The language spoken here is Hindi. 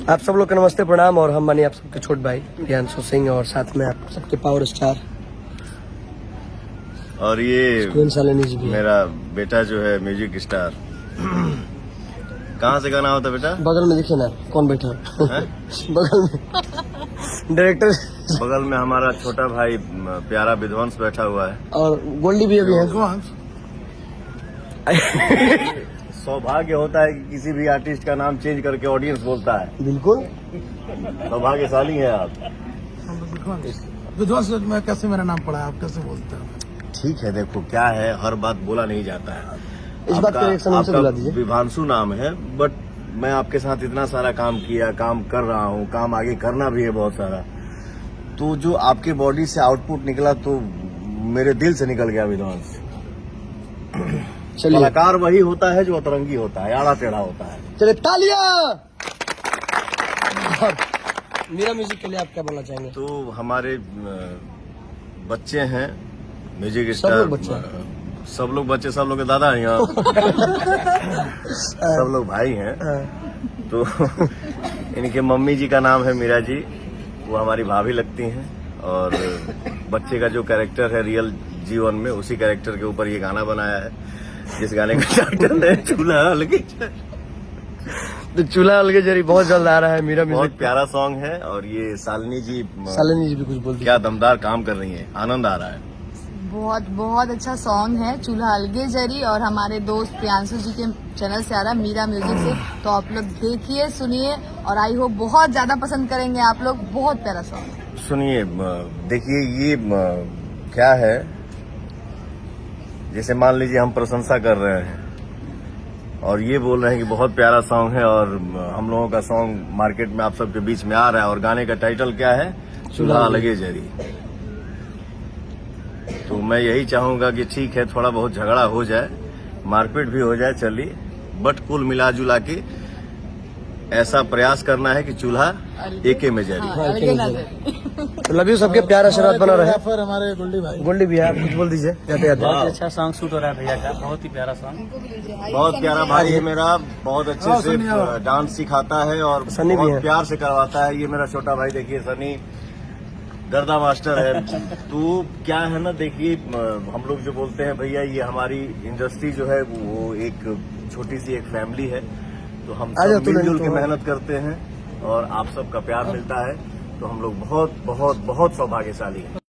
आप सब लोग का नमस्ते प्रणाम। और हम मानिए आप सबके छोट भाई प्रियांशु सिंह और साथ में आप सबके पावर स्टार और ये कौन सालिनी जी भी मेरा बेटा जो है म्यूजिक स्टार। कहाँ से गाना होता बेटा? बगल में देखिए ना कौन बैठा है बगल में डायरेक्टर। बगल में हमारा छोटा भाई प्यारा विध्वंस बैठा हुआ है और गोल्डी भी अभी है। सौभाग्य होता है कि किसी भी आर्टिस्ट का नाम चेंज करके ऑडियंस बोलता है। बिल्कुल सौभाग्यशाली है आप। विध्वंस में कैसे मेरा नाम पड़ा है, आप कैसे बोलते हैं? ठीक है, देखो क्या है, हर बात बोला नहीं जाता है। इस बात का रिएक्शन हमसे बुला दीजिए। विभांशु नाम है, बट मैं आपके साथ इतना सारा काम किया, काम कर रहा हूँ, काम आगे करना भी है बहुत सारा। तो जो आपके बॉडी से आउटपुट निकला तो मेरे दिल से निकल गया विध्वंस। चलिए, कलाकार वही होता है जो अतरंगी होता है, आड़ा टेढ़ा होता है। चलिए तालियां। मेरा म्यूजिक के लिए आप क्या बोलना चाहेंगे? तो हमारे बच्चे हैं म्यूजिक सब स्टार, लोग बच्चे सब लोग बच्चे, सब लोग के दादा हैं यहाँ। सब लोग भाई हैं। तो इनके मम्मी जी का नाम है मीरा जी, वो हमारी भाभी लगती हैं। और बच्चे का जो कैरेक्टर है रियल जीवन में, उसी कैरेक्टर के ऊपर ये गाना बनाया है, जिस गाने का टाइटल है चूल्हा अलगे। तो चूल्हा अलगे जरी बहुत जल्द आ रहा है। मेरा बहुत म्यूजिक प्यारा सॉन्ग है और ये शालिनी जी भी कुछ बोलती क्या दमदार काम कर रही हैं, आनंद आ रहा है। बहुत बहुत अच्छा सॉन्ग है चूल्हा अलगे जरी, और हमारे दोस्त प्रियांशु जी के चैनल से आ रहा है मीरा म्यूजिक से। तो आप लोग देखिए, सुनिए और आई होप बहुत ज्यादा पसंद करेंगे आप लोग। बहुत प्यारा सॉन्ग है। सुनिए, देखिए ये क्या है, जैसे मान लीजिए हम प्रशंसा कर रहे हैं और ये बोल रहे हैं कि बहुत प्यारा सॉन्ग है, और हम लोगों का सॉन्ग मार्केट में आप सबके बीच में आ रहा है और गाने का टाइटल क्या है, चूल्हा अलगे जरी। तो मैं यही चाहूंगा कि ठीक है, थोड़ा बहुत झगड़ा हो जाए, मारपीट भी हो जाए, चलिए, बट कुल मिला जुला के ऐसा प्रयास करना है कि चूल्हा एके में जरी। Love you. सबके प्यार आशीर्वाद बना रहे। फिर हमारे गोल्डी भी है, आप कुछ बोल दीजिए जाते जाते। बहुत अच्छा सॉन्ग शूट हो रहा है भैया का, बहुत ही प्यारा सॉन्ग। बहुत प्यारा भाई है मेरा, बहुत अच्छे से डांस सिखाता है और सनी भी है। बहुत प्यार से करवाता है। ये मेरा छोटा भाई, देखिए सनी गर्दा मास्टर है। तो क्या है ना, देखिए हम लोग जो बोलते हैं भैया, ये हमारी इंडस्ट्री जो है वो एक छोटी सी एक फैमिली है। तो हम सब मिलजुल के मेहनत करते हैं और आप सबका प्यार मिलता है, तो हम लोग बहुत बहुत बहुत सौभाग्यशाली हैं।